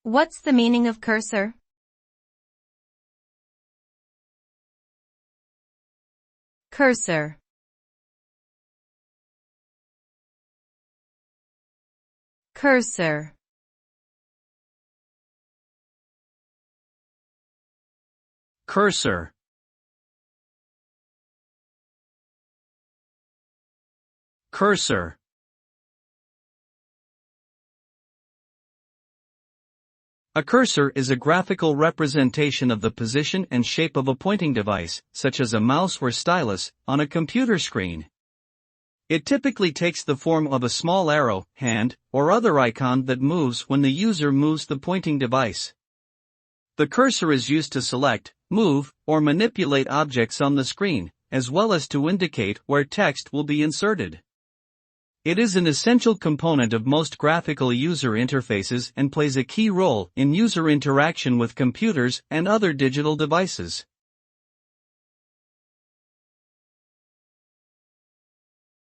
What's the meaning of cursor? Cursor. Cursor. Cursor. Cursor. A cursor is a graphical representation of the position and shape of a pointing device, such as a mouse or stylus, on a computer screen. It typically takes the form of a small arrow, hand, or other icon that moves when the user moves the pointing device. The cursor is used to select, move, or manipulate objects on the screen, as well as to indicate where text will be inserted. It is an essential component of most graphical user interfaces and plays a key role in user interaction with computers and other digital devices.